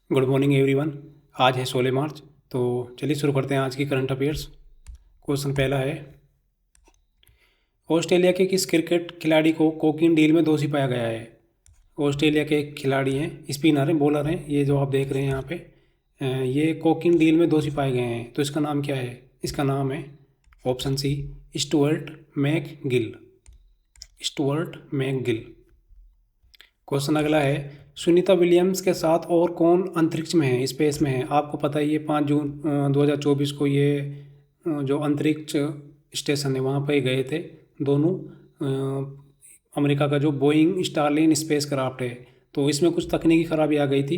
Good morning everyone. आज है 16 मार्च। तो चलिए शुरू करते हैं आज की करंट अफेयर्स। क्वेश्चन पहला है, ऑस्ट्रेलिया के किस क्रिकेट खिलाड़ी को कोकीन डील में दोषी पाया गया है? ऑस्ट्रेलिया के एक खिलाड़ी हैं, स्पिनर हैं, बॉलर हैं, ये जो आप देख रहे हैं यहाँ पे, ये कोकीन डील में दोषी पाए गए हैं। तो इसका नाम क्या है? इसका नाम है option C, Stuart McGill. Stuart McGill. Question अगला है, सुनीता विलियम्स के साथ और कौन अंतरिक्ष में है, स्पेस में है? आपको पता है ये 5 जून 2024 को ये जो अंतरिक्ष स्टेशन है वहाँ पे गए थे दोनों। अमेरिका का जो बोइंग स्टारलिन स्पेस क्राफ्ट है, तो इसमें कुछ तकनीकी खराबी आ गई थी,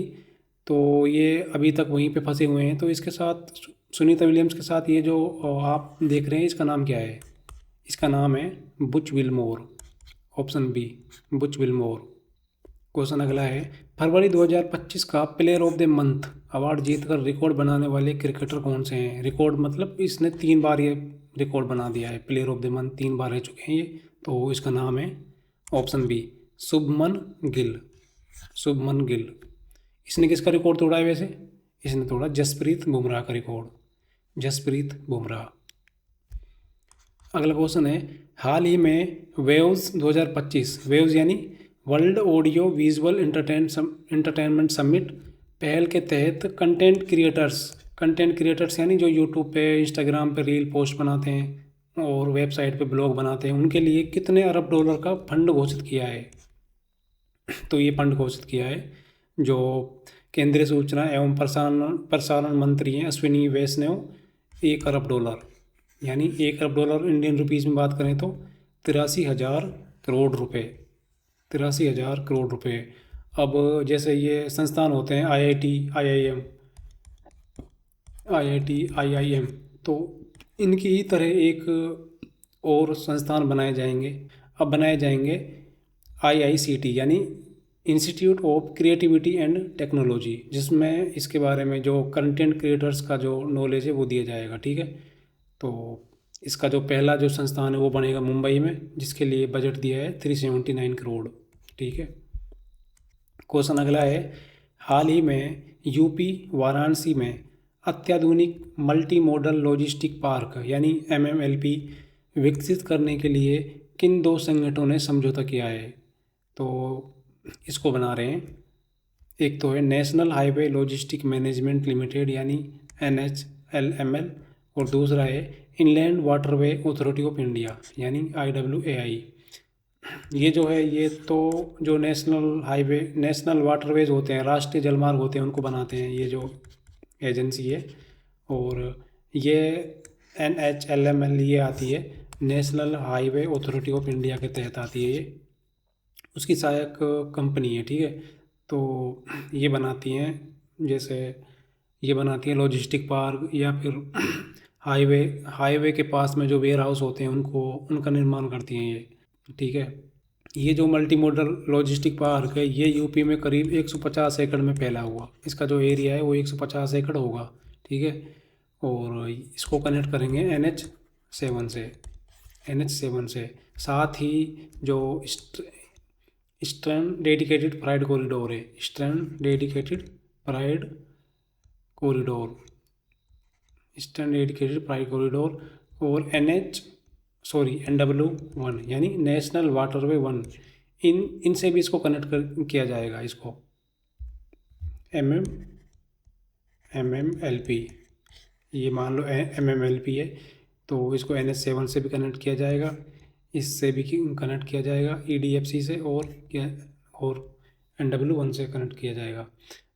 तो ये अभी तक वहीं पे फंसे हुए हैं। तो इसके साथ सुनीता विलियम्स के साथ ये जो आप देख रहे हैं, इसका नाम क्या है? इसका नाम है Butch Wilmore. Option B, Butch Wilmore. Question अगला है, फरवरी 2025 का player of the month award जीतकर रिकॉर्ड बनाने वाले क्रिकेटर कौन से हैं? रिकॉर्ड मतलब इसने 3 बार ये रिकॉर्ड बना दिया है, प्लेयर ऑफ द मंथ 3 बार रह चुके हैं ये। तो इसका नाम है ऑप्शन बी, शुभमन गिल। शुभमन गिल। इसने किसका रिकॉर्ड तोड़ा है वैसे? इसने तोड़ा जसप्रीत बुमराह का रिकॉर्ड। जसप्रीत बुमराह। अगला क्वेश्चन है, हाल ही में वेव्स 2025, वेव्स यानी world audio visual entertainment summit पहल के तहत कंटेंट क्रिएटर्स यानी जो यूट्यूब पे, इंस्टाग्राम पे रील पोस्ट बनाते हैं और वेबसाइट पे ब्लॉग बनाते हैं, उनके लिए कितने अरब डॉलर का फंड घोषित किया है? तो ये फंड घोषित किया है जो केंद्रीय सूचना एवं प्रसारण मंत्री हैं अश्विनी वैष्णव, 1 अरब डॉलर, यानी 1 अरब डॉलर इंडियन रुपीज़ में बात करें तो 83,000 करोड़ रुपए। 83,000 करोड़ रुपए। अब जैसे ये संस्थान होते हैं IIT, IIM, तो इनकी ही तरह एक और संस्थान बनाए जाएंगे। अब बनाए जाएंगे IICT यानी institute of creativity and technology, जिसमें इसके बारे में जो कंटेंट क्रिएटर्स का जो नॉलेज है वो दिया जाएगा। ठीक है, तो इसका जो पहला जो संस्थान है वो बनेगा मुंबई में, जिसके लिए बजट दिया है 379 करोड़। ठीक है। क्वेश्चन अगला है, हाल ही में यूपी वाराणसी में अत्याधुनिक मल्टी मॉडल लॉजिस्टिक पार्क यानी MMLP विकसित करने के लिए किन 2 संगठनों ने समझौता किया है? तो इसको बना रहे हैं, एक तो है national highway logistic management limited यानी NHLML, और दूसरा है inland waterway authority of India यानी IWAI। ये जो है, ये तो जो नेशनल वाटरवेज होते हैं, राष्ट्रीय जलमार्ग होते हैं, उनको बनाते हैं ये जो एजेंसी है। और ये NHLML ये आती है, national highway authority of India के तहत आती है, ये उसकी सहायक कंपनी है। ठीक है, तो ये बनाती हैं, जैसे ये बनाती हैं लॉजिस्टिक पार्क या फिर हाईवे के पास में जो वेयर हाउस होते हैं उनका निर्माण करती हैं ये। ठीक है, ये जो मल्टी मॉडल लॉजिस्टिक पार्क है ये यूपी में करीब 150 एकड़ में फैला हुआ, इसका जो एरिया है वो 150 एकड़ होगा। ठीक है, और इसको कनेक्ट करेंगे NH7 से। साथ ही जो ईस्टर्न डेडिकेटेड फ्राइड कॉरिडोर है, ईस्टर्न डेडिकेटेड फ्राइड कॉरिडोर और NW1 यानी नेशनल वाटरवे 1, इनसे भी इसको कनेक्ट किया जाएगा, इसको MMLP, ये मान लो MMLP है, तो इसको NH7 से भी कनेक्ट किया जाएगा, इससे भी कनेक्ट किया जाएगा EDFC से, और NW1 से कनेक्ट किया जाएगा।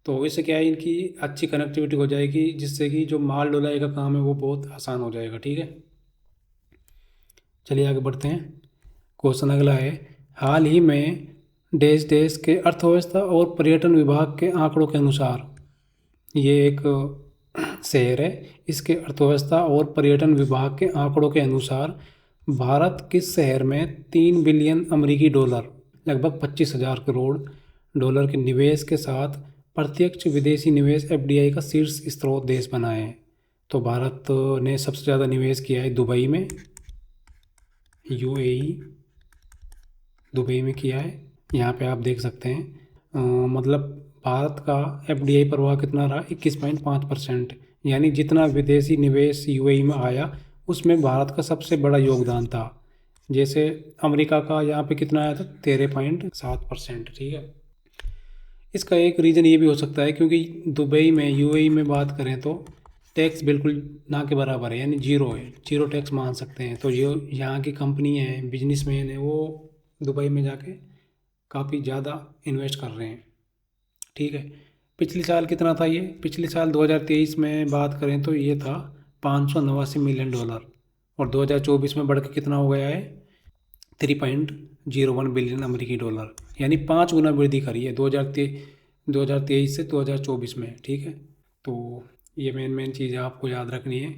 तो इससे क्या है, इनकी अच्छी कनेक्टिविटी हो जाएगी, जिससे कि जो माल ढुलाई का काम है वो बहुत आसान हो जाएगा। ठीक है, चलिए आगे बढ़ते हैं। क्वेश्चन अगला है, हाल ही में देश के अर्थव्यवस्था और पर्यटन विभाग के आंकड़ों के अनुसार, ये एक शहर है, इसके अर्थव्यवस्था और पर्यटन विभाग के आंकड़ों के अनुसार भारत किस शहर में 3 बिलियन अमेरिकी डॉलर लगभग 25,000 करोड़ डॉलर के निवेश के साथ प्रत्यक्ष विदेशी निवेश FDI का शीर्ष स्रोत देश बना है? तो भारत ने सबसे ज़्यादा निवेश किया है दुबई में, UAE, दुबई में किया है। यहाँ पे आप देख सकते हैं, मतलब भारत का एफडीआई प्रवाह कितना रहा? 21.5%। यानी जितना विदेशी निवेश यूएई में आया उसमें भारत का सबसे बड़ा योगदान था। जैसे अमेरिका का यहाँ पे कितना आया था? 13.7%। ठीक है। इसका एक रीज़न ये भी हो सकता है क्योंकि दुबई में, यूएई में बात करें तो टैक्स बिल्कुल ना के बराबर है, यानी जीरो है, जीरो टैक्स मान सकते हैं। तो जो यहाँ की कंपनी है, बिजनेसमैन है, वो दुबई में जाके काफ़ी ज़्यादा इन्वेस्ट कर रहे हैं। ठीक है। पिछले साल कितना था ये? पिछले साल 2023 में बात करें तो ये था $589 मिलियन, और 2024 में बढ़ के कितना हो गया है? 3.01 बिलियन अमेरिकी डॉलर, यानी 5 गुना वृद्धि करी है 2023 से 2024 में। ठीक है। तो ये मेन चीज़ आपको याद रखनी है।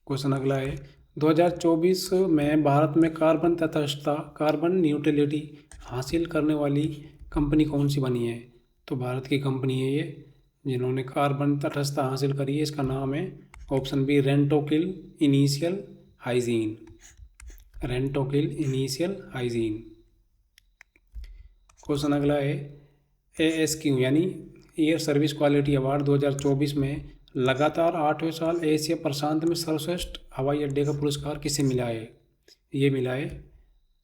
क्वेश्चन अगला है, 2024 में भारत में कार्बन तटस्थता, कार्बन न्यूट्रलिटी हासिल करने वाली कंपनी कौन सी बनी है? तो भारत की कंपनी है ये जिन्होंने कार्बन तटस्थता हासिल करी है। इसका नाम है option B, Rentokil Initial Hygiene. Rentokil Initial Hygiene. Question अगला है, ASQ यानी एयर सर्विस क्वालिटी अवार्ड 2024 में लगातार 8वें साल एशिया प्रशांत में सर्वश्रेष्ठ हवाई अड्डे का पुरस्कार किसे मिला है? ये मिला है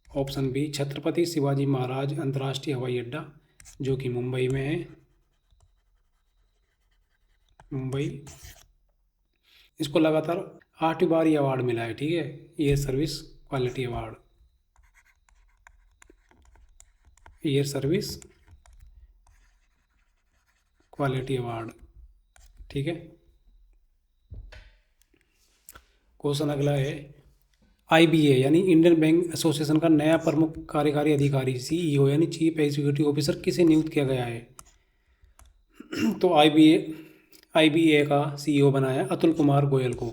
ऑप्शन बी, छत्रपति शिवाजी महाराज अंतर्राष्ट्रीय हवाई अड्डा, जो कि मुंबई में है, मुंबई। इसको लगातार 8वीं बार ये अवार्ड मिला है। ठीक है, air service quality award, air service quality award. ठीक है। क्वेश्चन अगला है, IBA यानी इंडियन बैंक एसोसिएशन का नया प्रमुख कार्यकारी अधिकारी CEO यानी चीफ एग्जीक्यूटिव ऑफिसर किसे नियुक्त किया गया है? तो IBA का CEO बनाया अतुल कुमार गोयल को।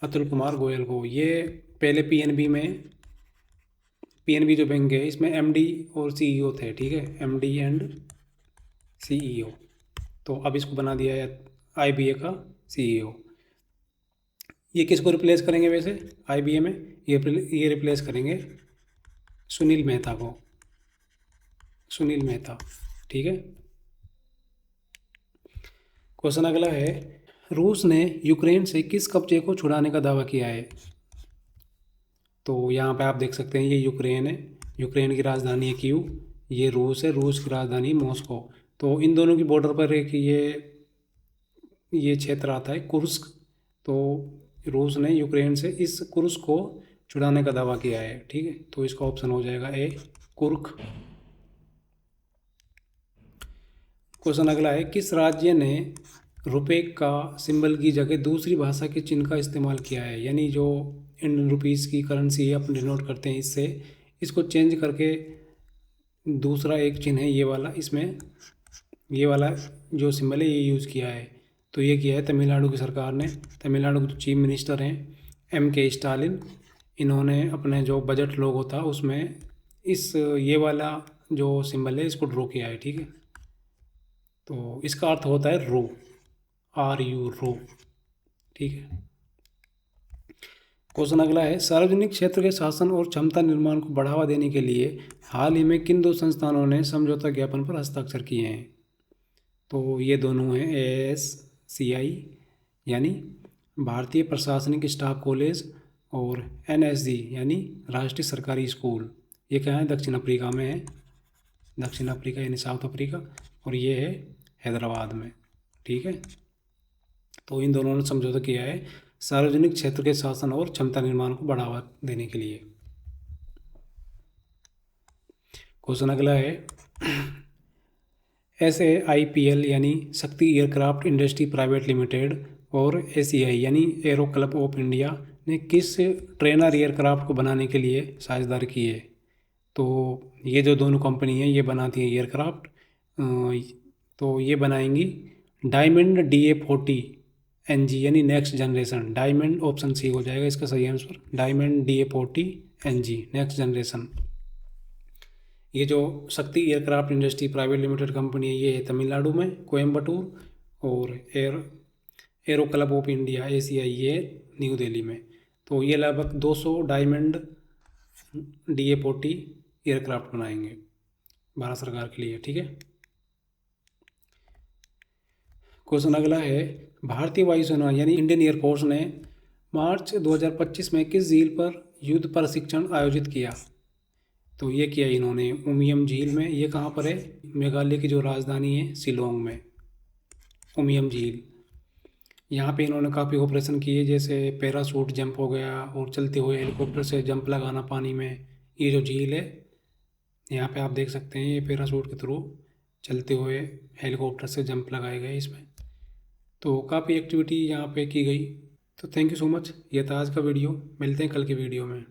अतुल कुमार गोयल को। ये पहले PNB जो बैंक है इसमें MD और CEO थे। ठीक है, MD एंड CEO। तो अब इसको बना दिया है IBA का CEO। ये किसको रिप्लेस करेंगे वैसे IBA में? ये रिप्लेस करेंगे सुनील मेहता को, सुनील मेहता। ठीक है। क्वेश्चन अगला है, रूस ने यूक्रेन से किस कब्जे को छुड़ाने का दावा किया है? तो यहाँ पे आप देख सकते हैं ये यूक्रेन है, यूक्रेन की राजधानी है कीव, ये रूस है, रूस की राजधानी मॉस्को। तो इन दोनों की बॉर्डर पर एक ये क्षेत्र आता है कुर्स्क। तो रूस ने यूक्रेन से इस कुर्स्क को छुड़ाने का दावा किया है। ठीक है, तो इसका ऑप्शन हो जाएगा ए, कुर्क। क्वेश्चन अगला है, किस राज्य ने रुपए का सिंबल की जगह दूसरी भाषा के चिन्ह का इस्तेमाल किया है? यानी जो इंडियन रुपीस की करेंसी है अपन डिनोट करते हैं इससे, इसको चेंज करके दूसरा एक चिन्ह है ये वाला, इसमें ये वाला जो सिंबल है ये यूज़ किया है। तो ये किया है तमिलनाडु की सरकार ने। तमिलनाडु के चीफ मिनिस्टर हैं MK स्टालिन। इन्होंने अपने जो बजट लोगो था उसमें ये वाला जो सिंबल है इसको ड्रॉ किया है। ठीक है, तो इसका अर्थ होता है रो, RU, रो। ठीक है। क्वेश्चन अगला है, सार्वजनिक क्षेत्र के शासन और क्षमता निर्माण को बढ़ावा देने के लिए हाल ही में किन दो संस्थानों ने समझौता ज्ञापन पर हस्ताक्षर किए हैं? तो ये दोनों हैं ASCI यानी भारतीय प्रशासनिक स्टाफ कॉलेज, और NSG यानी राष्ट्रीय सरकारी स्कूल। ये क्या है? दक्षिण अफ्रीका में है, दक्षिण अफ्रीका यानी साउथ अफ्रीका, और ये है हैदराबाद में। ठीक है, तो इन दोनों ने समझौता किया है सार्वजनिक क्षेत्र के शासन और क्षमता निर्माण को बढ़ावा देने के लिए। क्वेश्चन अगला है, SAIPL यानी शक्ति एयरक्राफ्ट इंडस्ट्री प्राइवेट लिमिटेड और ACI यानी एरो क्लब ऑफ इंडिया ने किस ट्रेनर एयरक्राफ्ट को बनाने के लिए साझेदारी की है? तो ये जो दोनों कंपनी हैं ये बनाती हैं एयरक्राफ्ट। तो ये बनाएंगी डायमंड DA-40 NG यानी next generation. Diamond option C हो जाएगा इसका सही answer, Diamond DA-40 NG next generation. ये जो Shakti aircraft industry private limited company है ये है तमिलनाडु में, कोयम्बटूर, और aero club of India ACI ये न्यू दिल्ली में। तो ये लगभग 200 डायमंड DA-40 एयरक्राफ्ट बनाएंगे भारत सरकार के लिए। ठीक है। क्वेश्चन अगला है, भारतीय वायुसेना यानी इंडियन एयरफोर्स ने मार्च 2025 में किस झील पर युद्ध प्रशिक्षण आयोजित किया? तो ये किया इन्होंने उमियम झील में। ये कहाँ पर है? मेघालय की जो राजधानी है शिलोंग में, उमियम झील। यहाँ पे इन्होंने काफ़ी ऑपरेशन किए, जैसे पैराशूट जंप हो गया और चलते हुए हेलीकॉप्टर से जंप लगाना पानी में। ये जो झील है यहाँ पे आप देख सकते हैं, ये पैराशूट के थ्रू चलते हुए हेलीकॉप्टर से जंप लगाए गए इसमें। तो काफ़ी एक्टिविटी यहाँ पे की गई। तो थैंक यू सो मच, ये था आज का वीडियो। मिलते हैं कल की वीडियो में।